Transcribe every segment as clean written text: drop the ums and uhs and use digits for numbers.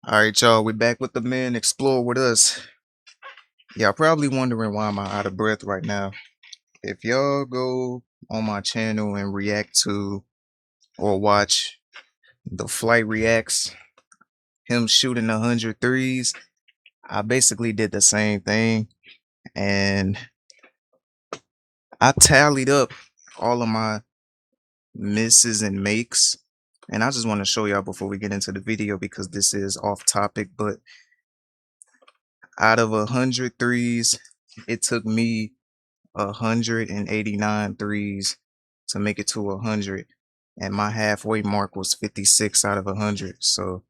All right, y'all, we're back with the men. Explore with us. Y'all probably wondering why am I out of breath right now. If y'all go on my channel and react to or watch the flight reacts, him shooting 100 threes, I basically did the same thing. And I tallied up all of my misses and makes. And I just want to show y'all before we get into the video because this is off topic, but out of 100 threes, it took me 189 threes to make it to 100, and my halfway mark was 56 out of 100. So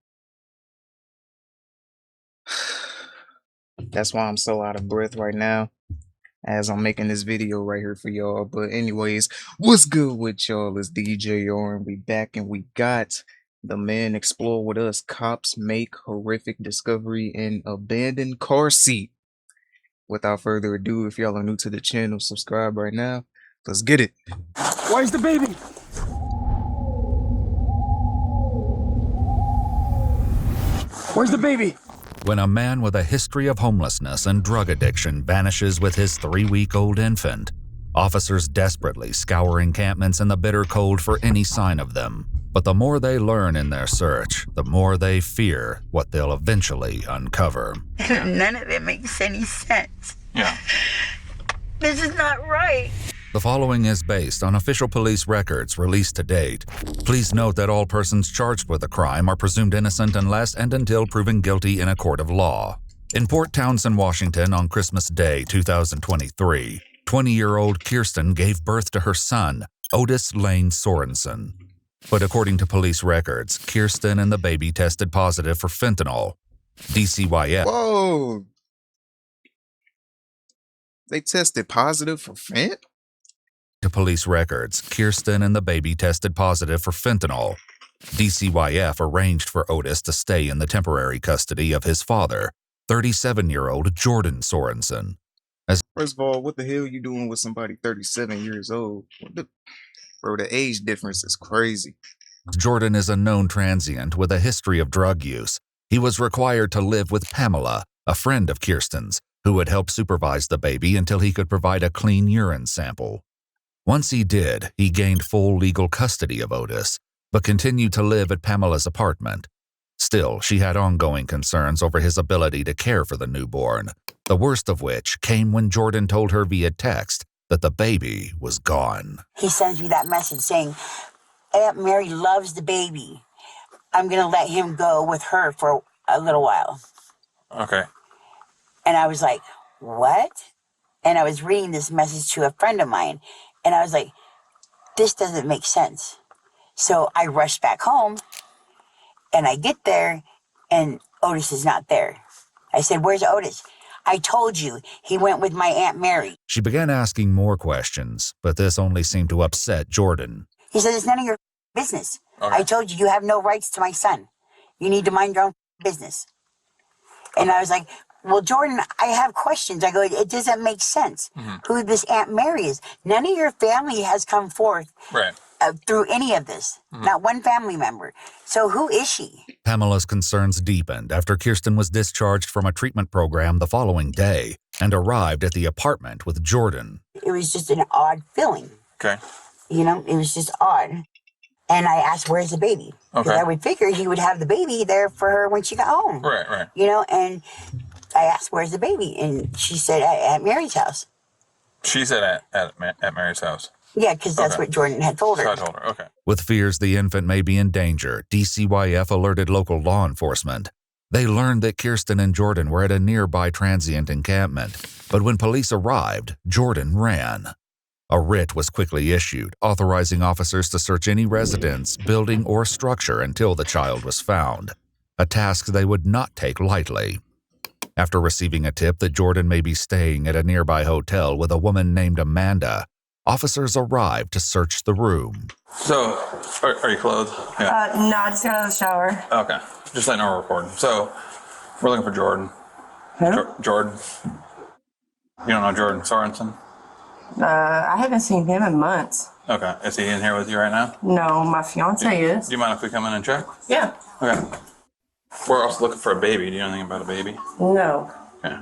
that's why I'm so out of breath right now as I'm making this video right here for y'all. But anyways, what's good with y'all? It's DJR and we back, and we got the men explore with us. Cops make horrific discovery in abandoned car seat. Without further ado, if y'all are new to the channel, subscribe right now. Let's get it. Where's the baby? Where's the baby? When a man with a history of homelessness and drug addiction vanishes with his 3-week-old infant, officers desperately scour encampments in the bitter cold for any sign of them. But the more they learn in their search, the more they fear what they'll eventually uncover. None of it makes any sense. Yeah. This is not right. The following is based on official police records released to date. Please note that all persons charged with the crime are presumed innocent unless and until proven guilty in a court of law. In Port Townsend, Washington, on Christmas Day 2023, 20-year-old Kirsten gave birth to her son, Otis Lane Sorensen. But according to police records, Kirsten and the baby tested positive for fentanyl. DCYF. Whoa! They tested positive for fent? To police records, Kirsten and the baby tested positive for fentanyl. DCYF arranged for Otis to stay in the temporary custody of his father, 37-year-old Jordan Sorensen. First of all, what the hell you doing with somebody 37 years old? Bro, the age difference is crazy. Jordan is a known transient with a history of drug use. He was required to live with Pamela, a friend of Kirsten's, who would help supervise the baby until he could provide a clean urine sample. Once he did, he gained full legal custody of Otis, but continued to live at Pamela's apartment. Still, she had ongoing concerns over his ability to care for the newborn, the worst of which came when Jordan told her via text that the baby was gone. He sends me that message saying, Aunt Mary loves the baby. I'm going to let him go with her for a little while. Okay. And I was like, what? And I was reading this message to a friend of mine, and I was like, this doesn't make sense. So I rushed back home, and I get there, and Otis is not there. I said, where's Otis? I told you, he went with my Aunt Mary. She began asking more questions, but this only seemed to upset Jordan. He said, it's none of your business. Okay. I told you, you have no rights to my son. You need to mind your own business. And I was like, well, Jordan, I have questions. I go, it doesn't make sense who this Aunt Mary is. None of your family has come forth through any of this. Not one family member. So who is she? Pamela's concerns deepened after Kirsten was discharged from a treatment program the following day and arrived at the apartment with Jordan. It was just an odd feeling. Okay. You know, it was just odd. And I asked, where's the baby? Because I would figure he would have the baby there for her when she got home. Right. You know, and I asked, where's the baby? And she said, at Mary's house. She said at Mary's house. Yeah, because that's what Jordan had told her. So I told her, okay. With fears the infant may be in danger, DCYF alerted local law enforcement. They learned that Kirsten and Jordan were at a nearby transient encampment, but when police arrived, Jordan ran. A writ was quickly issued, authorizing officers to search any residence, building, or structure until the child was found, a task they would not take lightly. After receiving a tip that Jordan may be staying at a nearby hotel with a woman named Amanda, officers arrived to search the room. So, are you clothed? Yeah. No, I just got out of the shower. Okay. Just letting her record. So, we're looking for Jordan. Who? Jordan. You don't know Jordan Sorensen? I haven't seen him in months. Okay. Is he in here with you right now? No, my fiance is. Do you mind if we come in and check? Yeah. Okay. We're also looking for a baby. Do you know anything about a baby? No. Okay.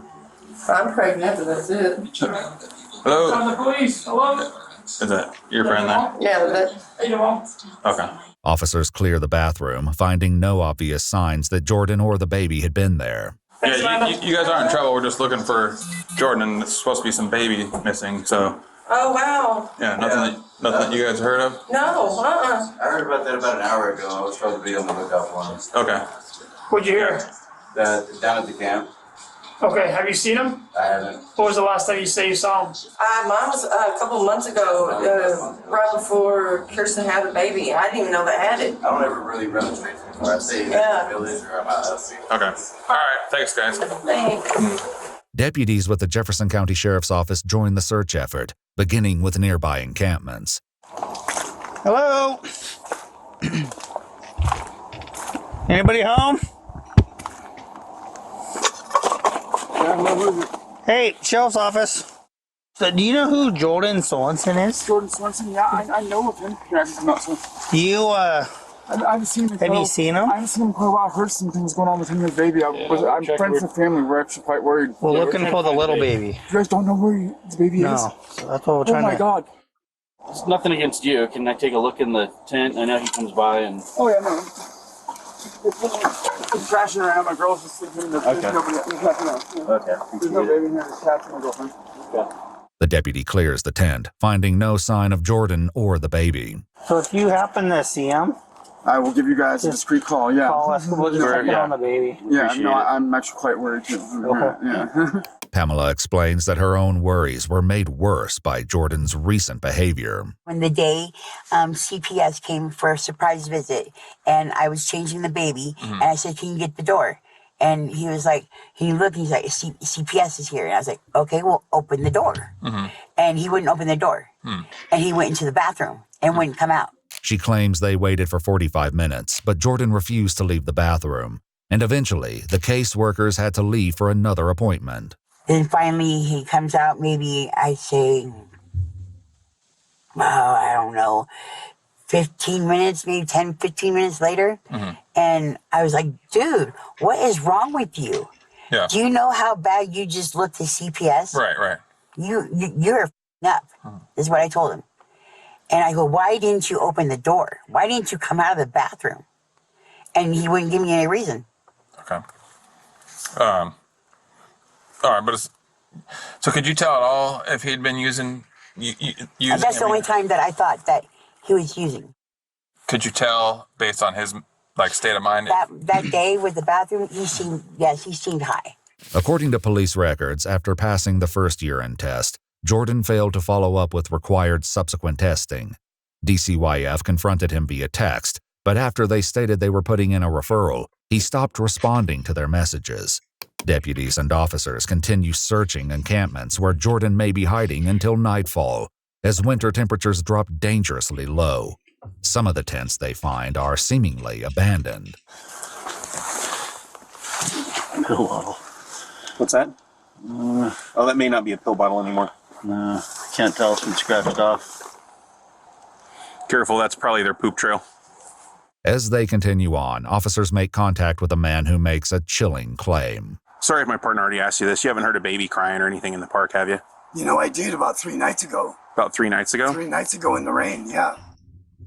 I'm pregnant, but that's it. Hello? From the police. Hello? Is that your friend there? Yeah, but Hey, your mom. Okay. Officers clear the bathroom, finding no obvious signs that Jordan or the baby had been there. Yeah, you guys aren't in trouble. We're just looking for Jordan, and there's supposed to be some baby missing. So, oh wow. yeah, nothing that you guys heard of? No, I heard about that about an hour ago. I was supposed to be on the lookout for him. Okay. What'd you hear? Down at the camp. Okay, have you seen him? I haven't. What was the last time you say you saw him? Mine was a couple of months ago, right before Kirsten had the baby. I didn't even know they had it. I don't ever really run straight to the I stay in the village or I'm out of the Okay. All right. Thanks, guys. Thanks. Deputies with the Jefferson County Sheriff's Office joined the search effort, beginning with nearby encampments. Hello? Anybody home? Hey, Sheriff's Office. So, do you know who Jordan Sorensen is? Jordan Swenson, yeah, I know of him. Here, I can come out to him. You, I've seen him. have you seen him? I haven't seen him quite a while. I heard some things going on with him and the baby. I'm friends with the family. We're actually quite worried. We're looking for the little baby. You guys don't know where the baby is? No, so that's what we're Oh trying my to... God. It's nothing against you. Can I take a look in the tent? I know he comes by and... Oh yeah, no. It's crashing around. My girl's just sleeping in the Okay. There's nothing else. Okay. There's no baby in here. There's cats and my girlfriend. The deputy clears the tent, finding no sign of Jordan or the baby. So if you happen to see him, I will give you guys a discreet call, yeah. call us. We'll just check in on the baby. Yeah, Appreciate no, it. I'm actually quite worried too. Okay. Yeah. Pamela explains that her own worries were made worse by Jordan's recent behavior. When the day CPS came for a surprise visit and I was changing the baby and I said, can you get the door? And he was like, he looked, he's like, CPS is here. And I was like, okay, well, open the door. And he wouldn't open the door. And he went into the bathroom and wouldn't come out. She claims they waited for 45 minutes, but Jordan refused to leave the bathroom. And eventually, the caseworkers had to leave for another appointment. Then finally he comes out, maybe I say, I don't know, 15 minutes, maybe 10, 15 minutes later. And I was like, dude, what is wrong with you? Yeah. Do you know how bad you just looked to CPS? Right. You're up, is what I told him. And I go, why didn't you open the door? Why didn't you come out of the bathroom? And he wouldn't give me any reason. Okay. All right, but so could you tell at all if he'd been using? And that's the only time that I thought that he was using. Could you tell based on his state of mind? That day with the bathroom, he seemed high. According to police records, after passing the first urine test, Jordan failed to follow up with required subsequent testing. DCYF confronted him via text, but after they stated they were putting in a referral, he stopped responding to their messages. Deputies and officers continue searching encampments where Jordan may be hiding until nightfall, as winter temperatures drop dangerously low. Some of the tents they find are seemingly abandoned. Pill bottle. What's that? Oh, that may not be a pill bottle anymore. No, can't tell. It's been scratched off. Careful, that's probably their poop trail. As they continue on, officers make contact with a man who makes a chilling claim. Sorry if my partner already asked you this. You haven't heard a baby crying or anything in the park, have you? You know, I did about 3 nights ago. About 3 nights ago? 3 nights ago in the rain, yeah.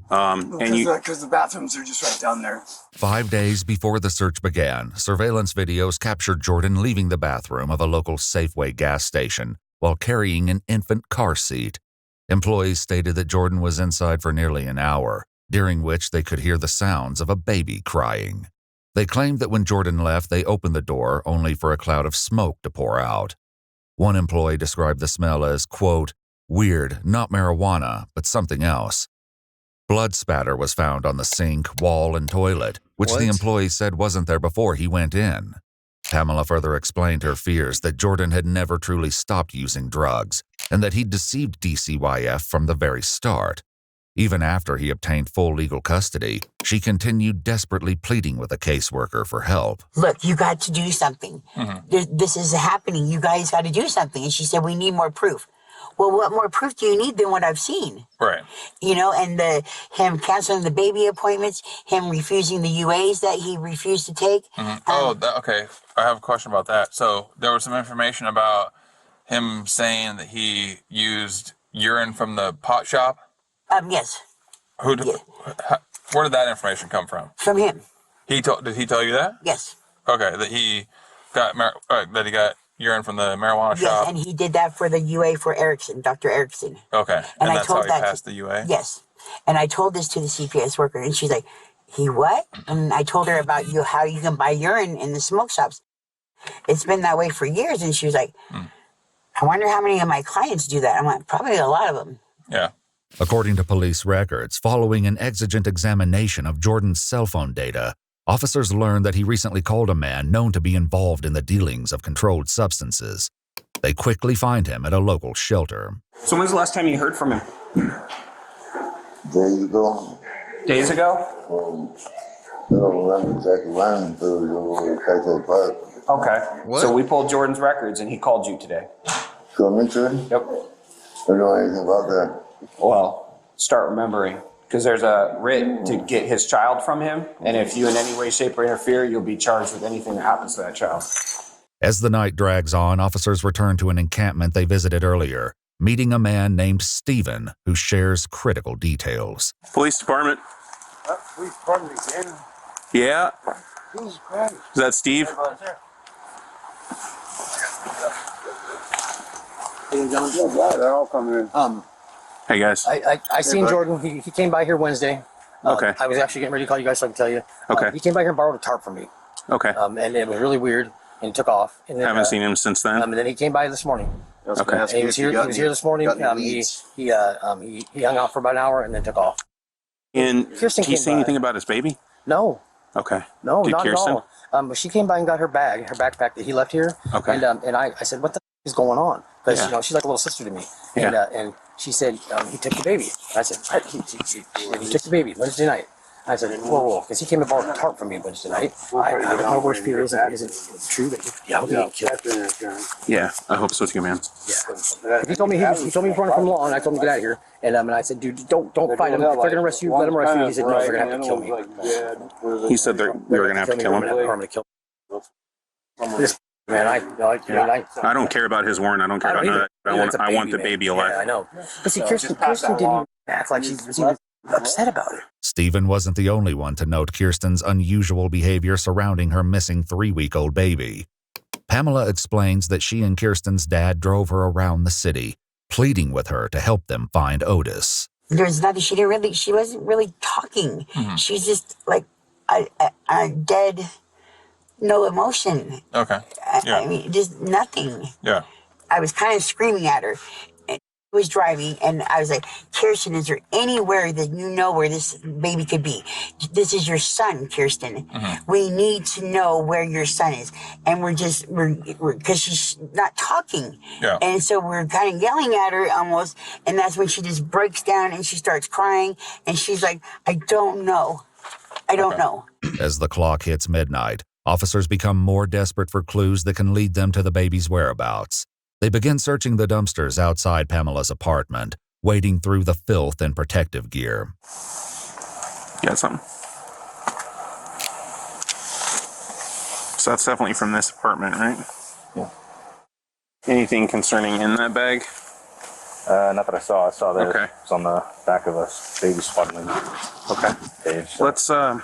Because the bathrooms are just right down there. 5 days before the search began, surveillance videos captured Jordan leaving the bathroom of a local Safeway gas station while carrying an infant car seat. Employees stated that Jordan was inside for nearly an hour, during which they could hear the sounds of a baby crying. They claimed that when Jordan left, they opened the door only for a cloud of smoke to pour out. One employee described the smell as, quote, weird, not marijuana, but something else. Blood spatter was found on the sink, wall, and toilet, which the employee said wasn't there before he went in. Pamela further explained her fears that Jordan had never truly stopped using drugs and that he'd deceived DCYF from the very start. Even after he obtained full legal custody, she continued desperately pleading with a caseworker for help. Look, you got to do something. This is happening. You guys got to do something. And she said, we need more proof. well, what more proof do you need than what I've seen? Right. You know, and him canceling the baby appointments, him refusing the UAs that he refused to take. Okay. I have a question about that. So there was some information about him saying that he used urine from the pot shop. Yes. Where did that information come from? From him. Did he tell you that? Yes. Okay, that he got urine from the marijuana Yes, shop. and he did that for the UA for Erickson, Dr. Erickson. Okay, and that's how he passed the UA? Yes. And I told this to the CPS worker, and she's like, he what? And I told her about how you can buy urine in the smoke shops. It's been that way for years. And she was like, I wonder how many of my clients do that. I'm like, probably a lot of them. Yeah. According to police records, following an exigent examination of Jordan's cell phone data, officers learned that he recently called a man known to be involved in the dealings of controlled substances. They quickly find him at a local shelter. So when's the last time you heard from him? Days ago. Days ago? I don't remember exactly when, but Okay. What? So we pulled Jordan's records and he called you today. Coming to? Yep. I don't know anything about that. Well, start remembering. Because there's a writ to get his child from him, and if you in any way, shape, or interfere, you'll be charged with anything that happens to that child. As the night drags on, officers return to an encampment they visited earlier, meeting a man named Stephen who shares critical details. Police department. Police department again? Yeah. Jesus Christ. Is that Steve? They're all coming in. Hey guys. I seen Jordan. He came by here Wednesday. Okay. I was actually getting ready to call you guys so I can tell you. Okay. He came by here and borrowed a tarp from me. Okay. And it was really weird and took off. And then, Haven't seen him since then. And then he came by this morning. Okay. And he was here this morning. He hung out for about an hour and then took off. And Kirsten did he came say by. anything about his baby? No. Okay. No, Did not Kirsten? at all. But she came by and got her backpack that he left here. Okay. And I said, what the is going on? Because Yeah. you know she's like a little sister to me. Yeah. And she said he took the baby. I said, what? He took the baby Wednesday night. I said, whoa, because he came and borrowed a tarp from me Wednesday night. My worst fear isn't true that he'll get killed. Yeah, I hope so too, man. Yeah. He told me he was running from law, and I told him to get out of here. And I said, dude, don't fight him. If they're gonna arrest you, let them arrest you. He said, no, they're gonna have to kill me. He said we were gonna have to kill him. I'm gonna kill him. This man, I don't care about his warrant. I don't care about that. I want the baby alive. Yeah, I know. But see, Kirsten didn't even act like she was even upset about it. Stephen wasn't the only one to note Kirsten's unusual behavior surrounding her missing 3-week-old baby. Pamela explains that she and Kirsten's dad drove her around the city, pleading with her to help them find Otis. There was nothing. She wasn't really talking. Mm-hmm. She's just like a dead, no emotion. Okay. I mean, just nothing. Yeah. I was kind of screaming at her. And I was driving, and I was like, Kirsten, is there anywhere that you know where this baby could be? This is your son, Kirsten. Mm-hmm. We need to know where your son is. And we're because she's not talking. Yeah. And so we're kind of yelling at her almost, and that's when she just breaks down and she starts crying, and she's like, I don't know. I don't know. As the clock hits midnight, officers become more desperate for clues that can lead them to the baby's whereabouts. They begin searching the dumpsters outside Pamela's apartment, wading through the filth and protective gear. You got something? So that's definitely from this apartment, right? Yeah. Anything concerning in that bag? Not that I saw. I saw that Okay. it was on the back of a baby swaddling Okay. page. Let's, okay,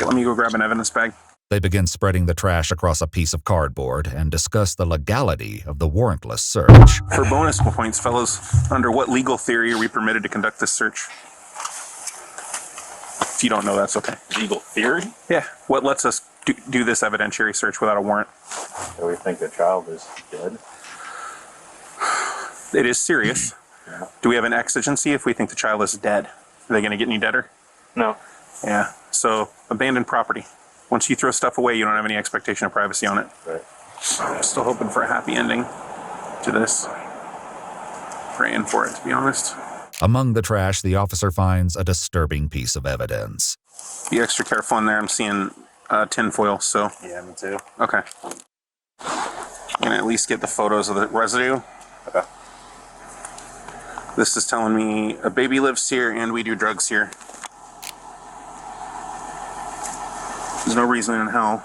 let me go grab an evidence bag. They begin spreading the trash across a piece of cardboard and discuss the legality of the warrantless search. For bonus points, fellows, under what legal theory are we permitted to conduct this search? If you don't know, that's okay. Legal theory? Yeah. What lets us do this evidentiary search without a warrant? Do we think the child is dead? It is serious. Yeah. Do we have an exigency if we think the child is dead? Are they going to get any deader? No. Yeah. So, abandoned property. Once you throw stuff away, you don't have any expectation of privacy on it. Right. I'm still hoping for a happy ending to this. Praying for it, to be honest. Among the trash, the officer finds a disturbing piece of evidence. Be extra careful in there. I'm seeing tinfoil, so. Yeah, me too. Okay. I'm going to at least get the photos of the residue. Okay. This is telling me a baby lives here and we do drugs here. There's no reason in hell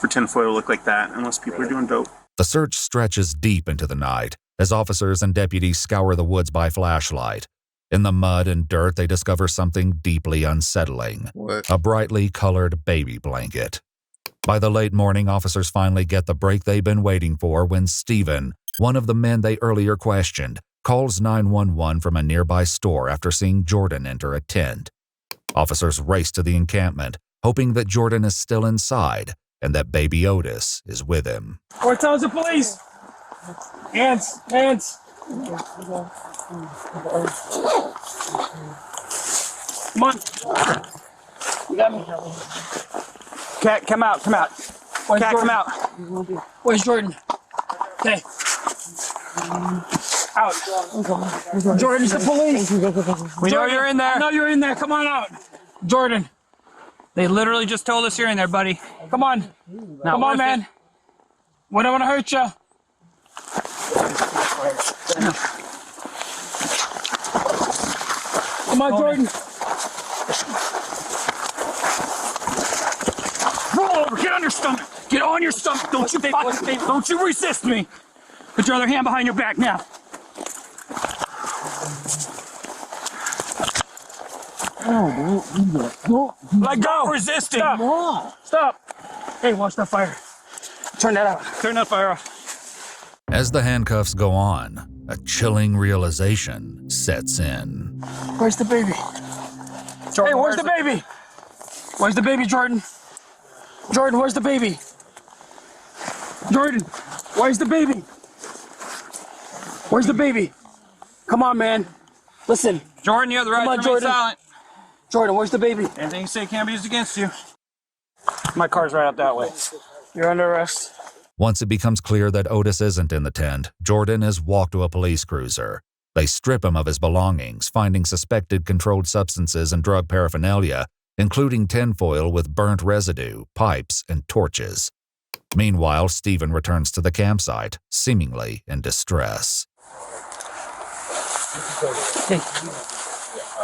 for tinfoil to look like that unless people are doing dope. The search stretches deep into the night as officers and deputies scour the woods by flashlight. In the mud and dirt, they discover something deeply unsettling. What? A brightly colored baby blanket. By the late morning, officers finally get the break they've been waiting for when Stephen, one of the men they earlier questioned, calls 911 from a nearby store after seeing Jordan enter a tent. Officers race to the encampment, hoping that Jordan is still inside and that baby Otis is with him. Or tell the police. Hands. Come on. You got me. Cat, come out. Where's Cat, Jordan? come out. Where's Jordan? Okay. Out. Jordan, it's the police. We know you're in there. I know you're in there. Come on out. Jordan. They literally just told us you're in there, buddy. Come on. Come on, man. We don't want to hurt you. Come on, Jordan. Roll over. Get on your stomach. Get on your stomach. Don't you resist me. Put your other hand behind your back now. Let go. Resisting. Stop. Hey, watch that fire. Turn that out. Turn that fire off. As the handcuffs go on, a chilling realization sets in. Where's the baby? Jordan, Hey, where's the baby? Where's the baby, Jordan? Jordan, where's the baby? Jordan, where's the baby? Where's the baby? Come on, man. Listen. Jordan, you have the right Come on, to remain Jordan. silent. Jordan, where's the baby? Anything you say can't be used against you. My car's right out that way. You're under arrest. Once it becomes clear that Otis isn't in the tent, Jordan is walked to a police cruiser. They strip him of his belongings, finding suspected controlled substances and drug paraphernalia, including tinfoil with burnt residue, pipes, and torches. Meanwhile, Stephen returns to the campsite, seemingly in distress. Hey.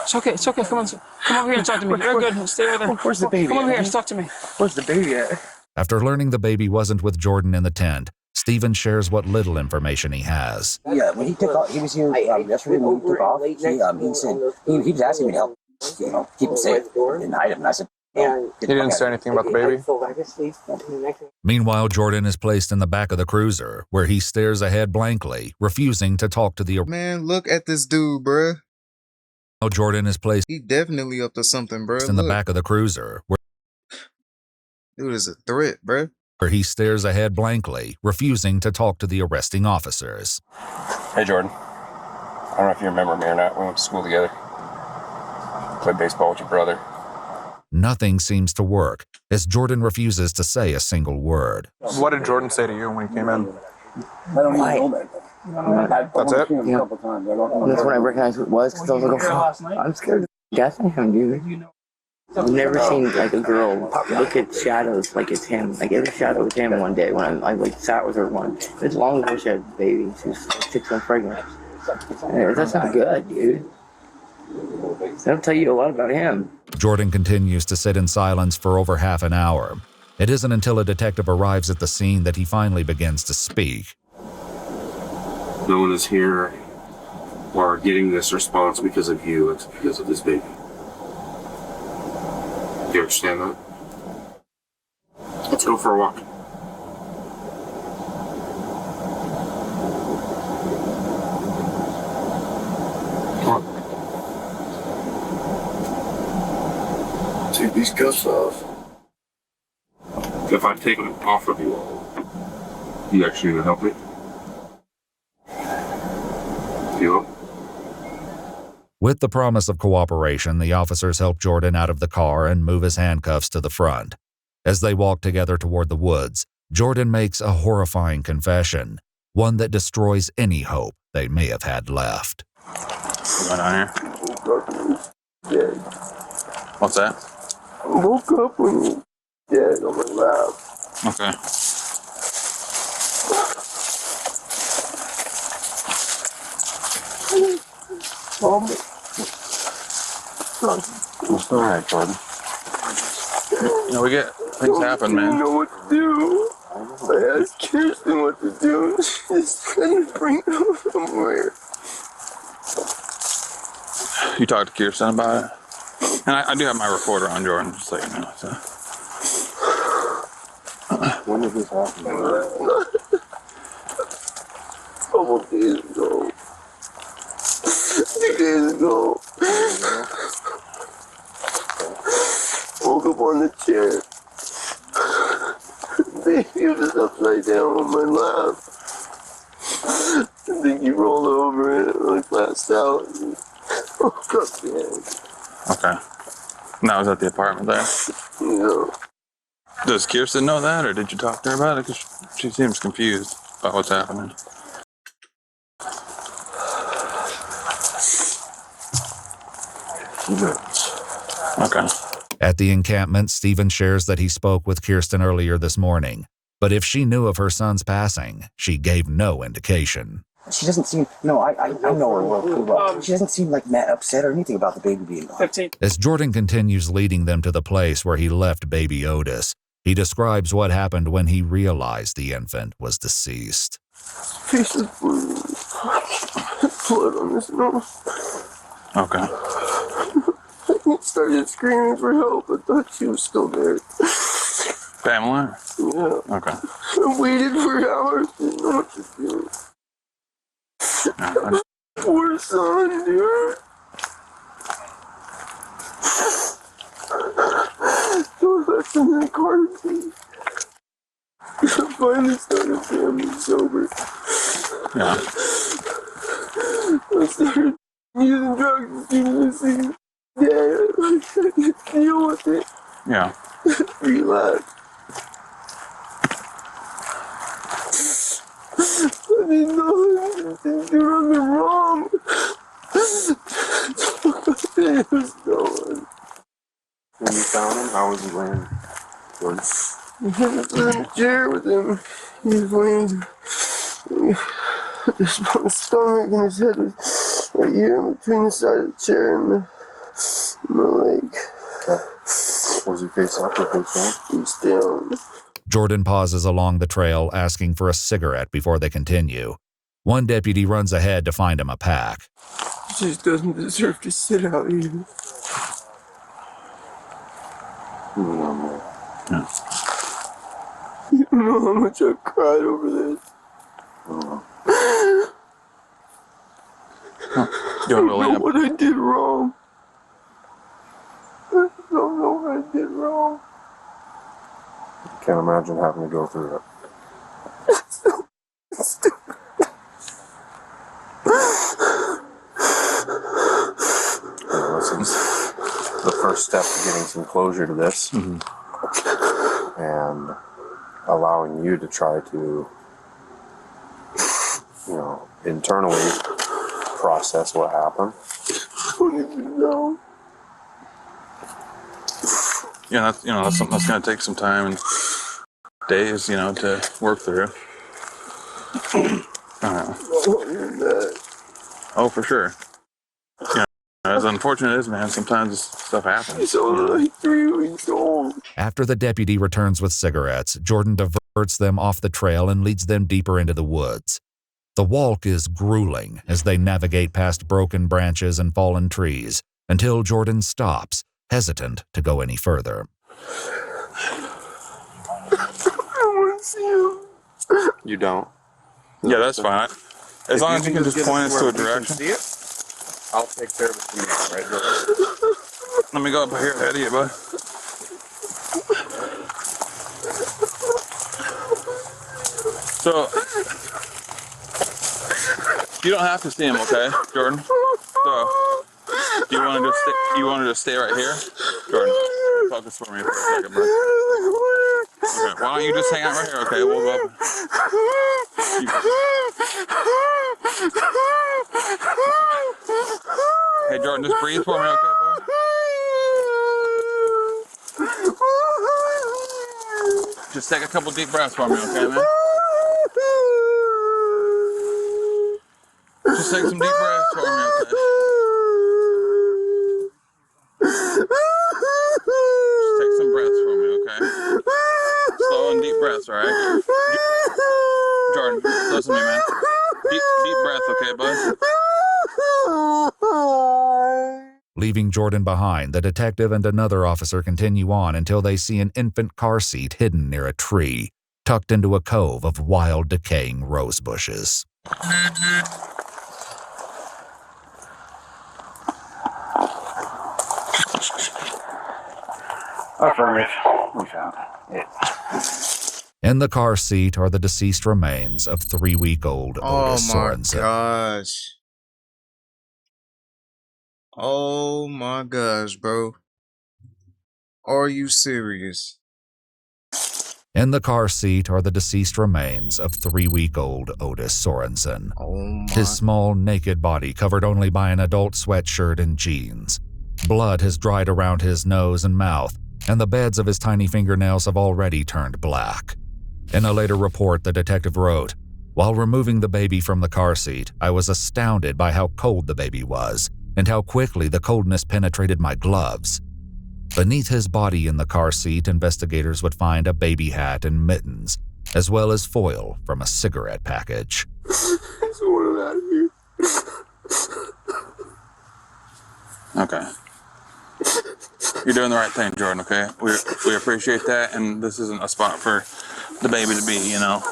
It's okay. Come on. Come over here and talk to me. You're good. Stay over there. Where's the baby? Come over here and talk to me. Where's the baby at? After learning the baby wasn't with Jordan in the tent, Stephen shares what little information he has. Yeah, when he took off, he was here yesterday when he took off. He said he was asking me to help, keep him safe and hide him. And I said, He didn't say anything about the baby? Meanwhile, Jordan is placed in the back of the cruiser, where he stares ahead blankly, refusing to talk to the... Man, look at this dude, bruh. Jordan is placed... He definitely up to something, bruh. In the back of the cruiser, where... Dude is a threat, bruh. Where he stares ahead blankly, refusing to talk to the arresting officers. Hey, Jordan. I don't know if you remember me or not. We went to school together. Played baseball with your brother. Nothing seems to work, as Jordan refuses to say a single word. What did Jordan say to you when he came in? I don't even know that. That's it? Yeah. That's when I recognized who it was, because I was like, oh, I'm scared to death of him, dude. I've never seen like a girl look at shadows like it's him. Like every shadow was him one day when I like sat with her one. It's long ago she had a baby. She was 6 months pregnant. That's not good, dude. That'll tell you a lot about him. Jordan continues to sit in silence for over half an hour. It isn't until a detective arrives at the scene that he finally begins to speak. No one is here or getting this response because of you. It's because of this baby. Do you understand that? Let's go for a walk. Come on. Take these cuffs off. If I take them off of you, you actually gonna help me? You? With the promise of cooperation, the officers help Jordan out of the car and move his handcuffs to the front. As they walk together toward the woods, Jordan makes a horrifying confession, one that destroys any hope they may have had left. What's going on here? What's that? I woke up when dead on my lap. Okay. It's all right, Jordan. You know, we get things happen, man. I don't know what to do. I asked Kirsten what to do. She just couldn't bring them somewhere. You talked to Kirsten about it? And I do have my recorder on, Jordan, just so you know. So. When did this happen? A couple days ago. 2 days ago. Woke up on the chair. Baby was upside down on my lap. I think he rolled over and I passed out. And woke up dead. Okay. And that was at the apartment there? Yeah. Does Kirsten know that, or did you talk to her about it? Because she seems confused about what's happening. Okay. At the encampment, Stephen shares that he spoke with Kirsten earlier this morning, but if she knew of her son's passing, she gave no indication. She doesn't seem. No, I know her pretty well. She doesn't seem like mad upset or anything about the baby being gone. As Jordan continues leading them to the place where he left baby Otis, he describes what happened when he realized the infant was deceased. Face is bleeding. Blood on his nose. Okay. I started screaming for help. I thought she was still there. Pamela? Yeah. Okay. I waited for hours. Didn't know what to do. Poor son, dude. So that's in the car seat. I finally started feeling sober. Yeah. I started using drugs as soon as I see Dad. I couldn't deal with it. Yeah. Relax. I didn't know anything to run me wrong. It was going. When you found him, how was he laying? Jordan? I was in a chair with him. He was laying. His stomach and his head was right here between the side of the chair and my leg. Was he face up or face down? He was down. Jordan pauses along the trail, asking for a cigarette before they continue. One deputy runs ahead to find him a pack. He just doesn't deserve to sit out here. Yeah. You don't know how much I've cried over this. You want to go I lay don't up? know what I did wrong. I don't know what I did wrong. Can't imagine having to go through it. This is the first step to getting some closure to this, and allowing you to try to, internally process what happened. I don't even know. Yeah, that's something that's going to take some time and days, to work through. Oh, for sure. Yeah, as unfortunate as, man, sometimes this stuff happens. He's only like 3 weeks old. After the deputy returns with cigarettes, Jordan diverts them off the trail and leads them deeper into the woods. The walk is grueling as they navigate past broken branches and fallen trees until Jordan stops, hesitant to go any further. I want to see him. You don't? Yeah, that's fine. As long as you can just get point us to a where we can direction. see it, I'll take care of it for you, right, Jordan? Let me go up here ahead of you, bud. So, you don't have to see him, okay, Jordan? So, do you want to just stay right here? Jordan, focus for me for a second, bud. Okay, why don't you just hang out right here, okay? We'll go up. Hey, Jordan, just breathe for me, okay, bud? Just take a couple deep breaths for me, okay, man? Just take some deep breaths for me, okay? this, all right? Jordan, listen to me, man. Deep breath, okay, bud? Leaving Jordan behind, the detective and another officer continue on until they see an infant car seat hidden near a tree, tucked into a cove of wild, decaying rose bushes. Affirmative. We found it. In the car seat are the deceased remains of 3-week-old Otis Sorensen. Gosh. Oh my gosh, bro. Are you serious? In the car seat are the deceased remains of 3-week-old Otis Sorensen. His small, naked body covered only by an adult sweatshirt and jeans. Blood has dried around his nose and mouth, and the beds of his tiny fingernails have already turned black. In a later report, the detective wrote, "While removing the baby from the car seat, I was astounded by how cold the baby was, and how quickly the coldness penetrated my gloves." Beneath his body in the car seat, investigators would find a baby hat and mittens, as well as foil from a cigarette package. I just want him out of here. Okay. You're doing the right thing, Jordan, okay? We appreciate that, and this isn't a spot for the baby to be, you know.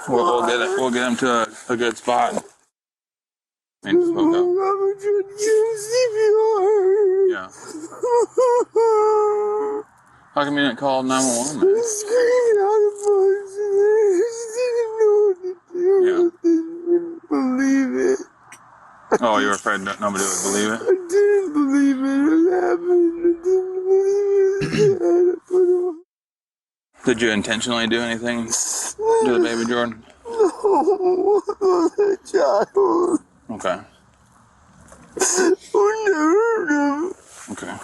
We'll get him to a good spot. And just woke up. Yeah. How come you didn't call 911, man? Screaming out of voice. Didn't know what to do. Yeah. Didn't believe it. Oh, you were afraid that nobody would believe it? I didn't believe it happened. I didn't believe it. Did you intentionally do anything to the baby, Jordan? No, the child. Okay. Okay.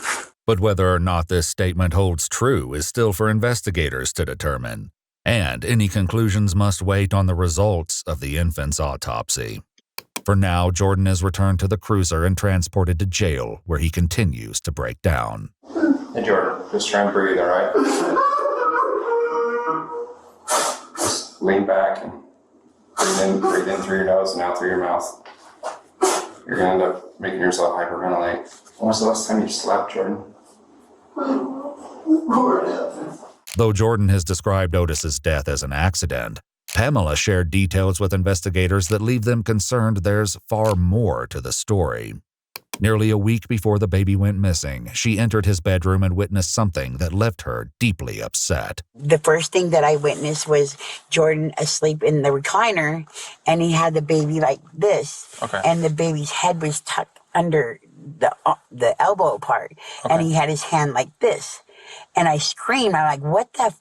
But whether or not this statement holds true is still for investigators to determine, and any conclusions must wait on the results of the infant's autopsy. For now, Jordan is returned to the cruiser and transported to jail, where he continues to break down. Hey, Jordan, just try and breathe, all right? Just lean back and breathe in through your nose and out through your mouth. You're going to end up making yourself hyperventilate. When was the last time you slept, Jordan? Though Jordan has described Otis's death as an accident, Pamela shared details with investigators that leave them concerned there's far more to the story. Nearly a week before the baby went missing, she entered his bedroom and witnessed something that left her deeply upset. The first thing that I witnessed was Jordan asleep in the recliner, and he had the baby like this. Okay. And the baby's head was tucked under the elbow part, and he had his hand like this. And I screamed. I'm like, "What the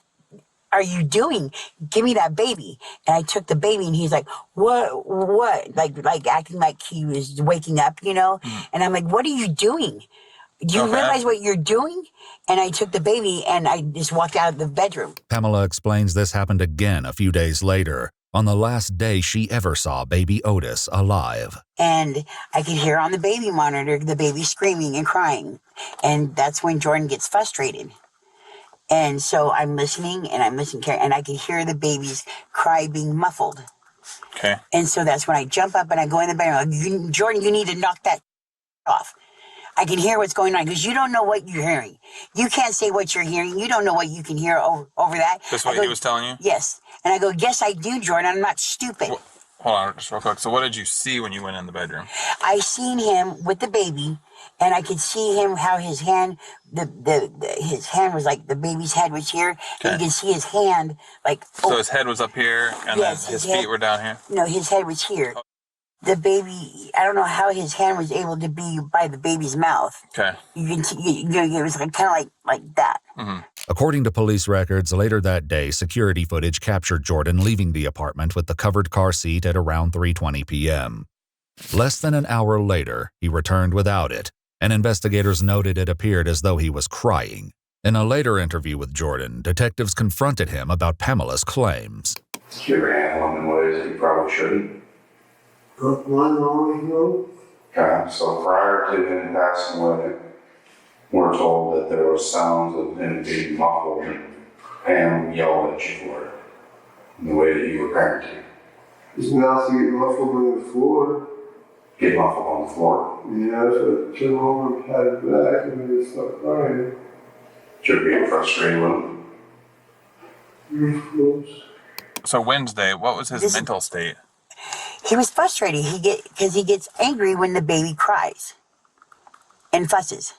are you doing? Give me that baby." And I took the baby, and he's like, what? Like acting like he was waking up, you know? And I'm like, "What are you doing? Do you realize what you're doing?" And I took the baby, and I just walked out of the bedroom. Pamela explains this happened again a few days later, on the last day she ever saw baby Otis alive. And I could hear on the baby monitor the baby screaming and crying. And that's when Jordan gets frustrated. And so I'm listening, and and I could hear the baby's cry being muffled. Okay. And so that's when I jump up and I go in the bedroom. I'm like, "Jordan, you need to knock that off. I can hear what's going on," because you don't know what you're hearing. You can't say what you're hearing. You don't know what you can hear over that. That's what he was telling you? Yes. And I go, "Yes, I do, Jordan. I'm not stupid." Hold on, just real quick. So what did you see when you went in the bedroom? I seen him with the baby, and I could see him how his hand, his hand was like the baby's head was here. And you can see his hand like. So his head was up here, and then his feet were down here? No, his head was here. The baby, I don't know how his hand was able to be by the baby's mouth. Okay. You can see, it was like, kind of like that. Mm-hmm. According to police records, later that day, security footage captured Jordan leaving the apartment with the covered car seat at around 3:20 p.m. Less than an hour later, he returned without it, and investigators noted it appeared as though he was crying. In a later interview with Jordan, detectives confronted him about Pamela's claims. Did you ever handle him in ways that you probably shouldn't? Took one long ago. Okay, so prior to him passing away, we're told that there were sounds of him being muffled and Pam yelled at you for it. in the way that you were parenting? His mouth getting muffled on the floor. Get muffled on the floor? Yeah, so I came home and pat it back and he stopped crying. You're being frustrated with him? So Wednesday, what was his mental state? He was frustrated. Because he gets angry when the baby cries and fusses.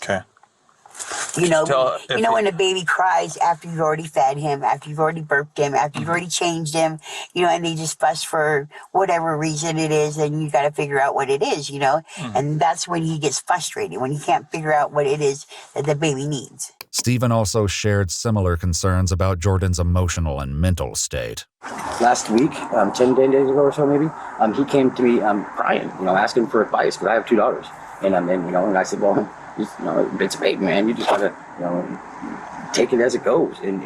Okay. You know, when the baby cries after you've already fed him, after you've already burped him, after you've already changed him, you know, and they just fuss for whatever reason it is, and you got to figure out what it is, you know, and that's when he gets frustrated, when he can't figure out what it is that the baby needs. Stephen also shared similar concerns about Jordan's emotional and mental state. Last week, 10 days ago or so maybe, he came to me crying, you know, asking for advice because I have 2 daughters. And you know, and I said, well, you know, it's a baby, man. You just gotta, you know, take it as it goes. And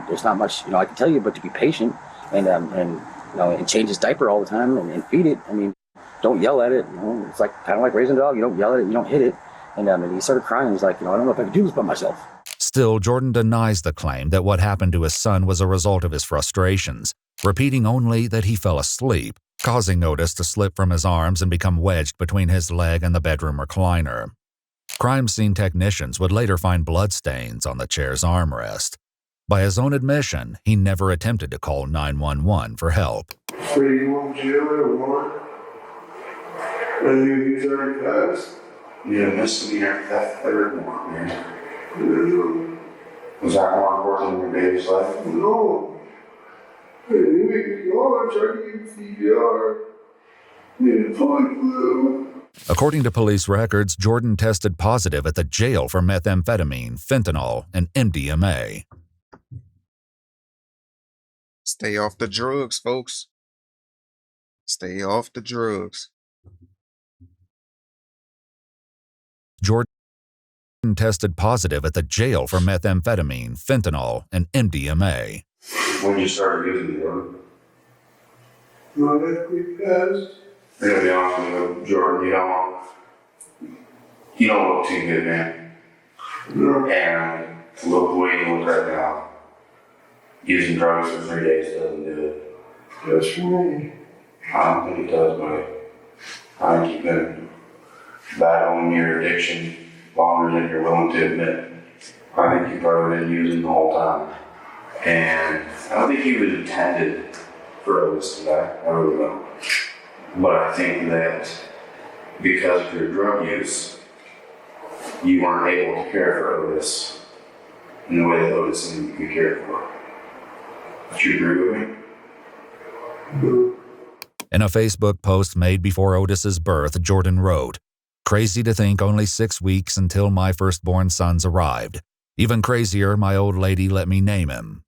there's not much, you know, I can tell you, but to be patient and you know, and change his diaper all the time and feed it. I mean, don't yell at it. You know, it's like kind of like raising a dog. You don't yell at it, you don't hit it. And he started crying. He's like, you know, I don't know if I can do this by myself. Still, Jordan denies the claim that what happened to his son was a result of his frustrations, repeating only that he fell asleep, causing Otis to slip from his arms and become wedged between his leg and the bedroom recliner. Crime scene technicians would later find bloodstains on the chair's armrest. By his own admission, he never attempted to call 911 for help. So you want jail or what? And he's already passed? Yeah, misdemeanor theft third one, man. Was that more important than your baby's life? No. Hey, you make it go, try to get DJR. Yeah, totally blue. According to police records, Jordan tested positive at the jail for methamphetamine, fentanyl, and MDMA. Stay off the drugs, folks. Stay off the drugs. Jordan tested positive at the jail for methamphetamine, fentanyl, and MDMA. When you started using the drug? Not that we passed. I'm gonna be honest with you, Jordan, you don't look too good, man. No. And look the way you look right now. Using drugs for 3 days doesn't do it. That's for me. I don't think it does, buddy. I think you've been battling your addiction longer than you're willing to admit. I think you've probably been using the whole time. And I don't think you was intended for Otis to die. I really don't. But I think that because of your drug use, you weren't able to care for Otis in the way that Otis needed to be cared for. Do you agree with me? In a Facebook post made before Otis's birth, Jordan wrote, "Crazy to think only 6 weeks until my firstborn sons arrived. Even crazier, my old lady let me name him."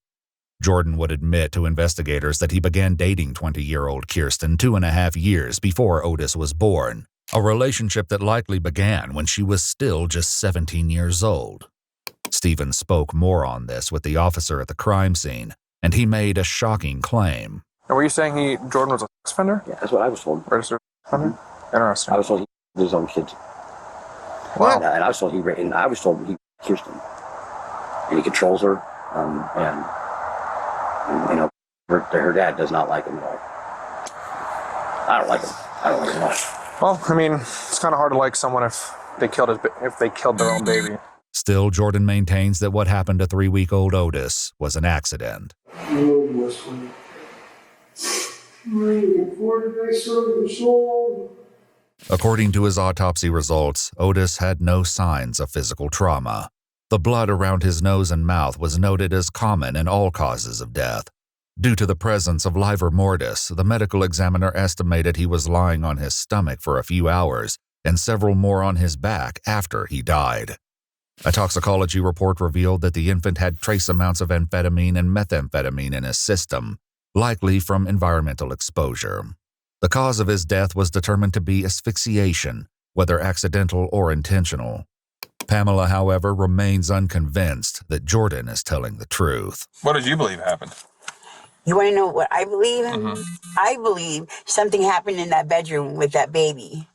Jordan would admit to investigators that he began dating 20-year-old Kirsten 2.5 years before Otis was born, a relationship that likely began when she was still just 17 years old. Stephen spoke more on this with the officer at the crime scene, and he made a shocking claim. And were you saying Jordan was a sex offender? Yeah, that's what I was told. Registered offender? Interesting. I was told he did his own kids. Wow. And I was told he Kirsten. And he controls her, and you know, her dad does not like him at all. I don't like him. I don't like him at all. Well, I mean, it's kind of hard to like someone if they killed their own baby. Still, Jordan maintains that what happened to 3-week-old Otis was an accident. According to his autopsy results, Otis had no signs of physical trauma. The blood around his nose and mouth was noted as common in all causes of death. Due to the presence of livor mortis, the medical examiner estimated he was lying on his stomach for a few hours and several more on his back after he died. A toxicology report revealed that the infant had trace amounts of amphetamine and methamphetamine in his system, likely from environmental exposure. The cause of his death was determined to be asphyxiation, whether accidental or intentional. Pamela, however, remains unconvinced that Jordan is telling the truth. What did you believe happened? You want to know what I believe? I believe something happened in that bedroom with that baby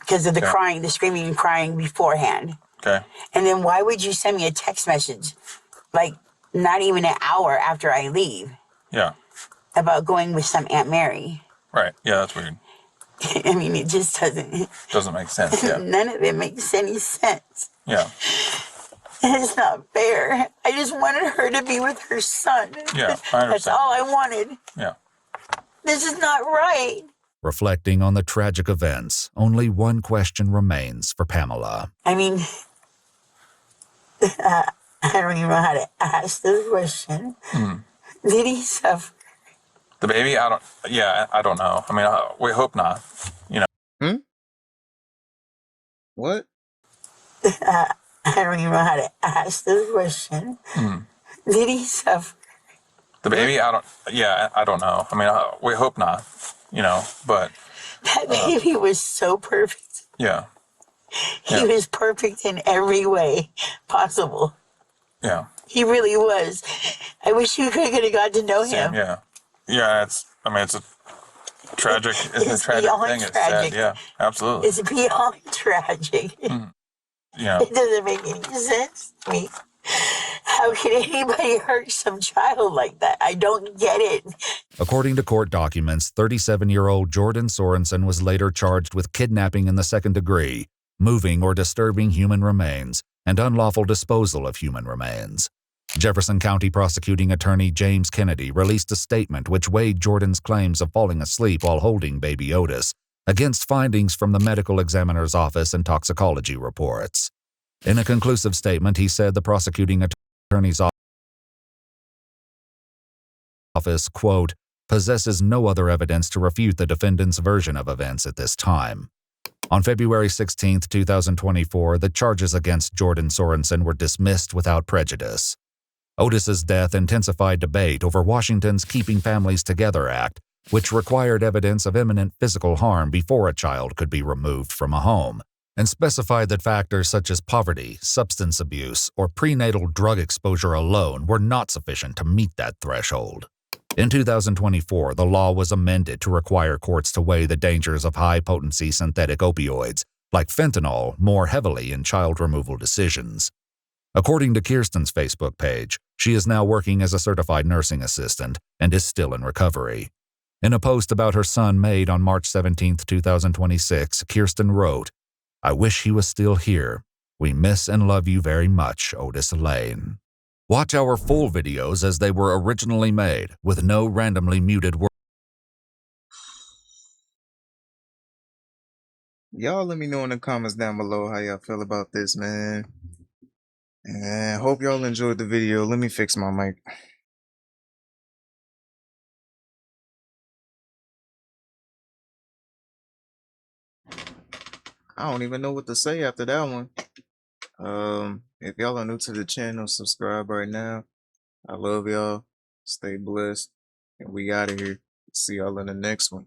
because of the crying, the screaming and crying beforehand. Okay. And then why would you send me a text message like not even an hour after I leave? Yeah. About going with some Aunt Mary. Right. Yeah, that's weird. I mean, it just doesn't. Doesn't make sense. Yeah. None of it makes any sense. Yeah. It's not fair. I just wanted her to be with her son. Yeah, I understand. That's all I wanted. Yeah. This is not right. Reflecting on the tragic events, only one question remains for Pamela. I mean, I don't even know how to ask this question. Did he suffer? The baby? I don't know. I mean, we hope not. You know. What? I don't even know how to ask this question. Did he suffer? The baby? I don't know. I mean, we hope not. You know, but That baby was so perfect. yeah. He was perfect in every way possible. Yeah. He really was. I wish you could have got to know him. Yeah. Yeah, it's a tragic, it's a tragic thing. It's sad. Yeah, absolutely. It's beyond tragic. Yeah. It doesn't make any sense to me. How can anybody hurt some child like that? I don't get it. According to court documents, 37-year-old Jordan Sorensen was later charged with kidnapping in the second degree, moving or disturbing human remains, and unlawful disposal of human remains. Jefferson County Prosecuting Attorney James Kennedy released a statement which weighed Jordan's claims of falling asleep while holding baby Otis against findings from the medical examiner's office and toxicology reports. In a conclusive statement, he said the prosecuting attorney's office, quote, possesses no other evidence to refute the defendant's version of events at this time. On February 16, 2024, the charges against Jordan Sorensen were dismissed without prejudice. Otis's death intensified debate over Washington's Keeping Families Together Act, which required evidence of imminent physical harm before a child could be removed from a home, and specified that factors such as poverty, substance abuse, or prenatal drug exposure alone were not sufficient to meet that threshold. In 2024, the law was amended to require courts to weigh the dangers of high-potency synthetic opioids, like fentanyl, more heavily in child removal decisions. According to Kirsten's Facebook page, she is now working as a certified nursing assistant and is still in recovery. In a post about her son made on March 17, 2026, Kirsten wrote, "I wish he was still here. We miss and love you very much, Otis Lane." Watch our full videos as they were originally made, with no randomly muted words. Y'all let me know in the comments down below how y'all feel about this, man. And hope y'all enjoyed the video. Let me fix my mic. I don't even know what to say after that one. If y'all are new to the channel, subscribe right now. I love y'all. Stay blessed. And we out of here. See y'all in the next one.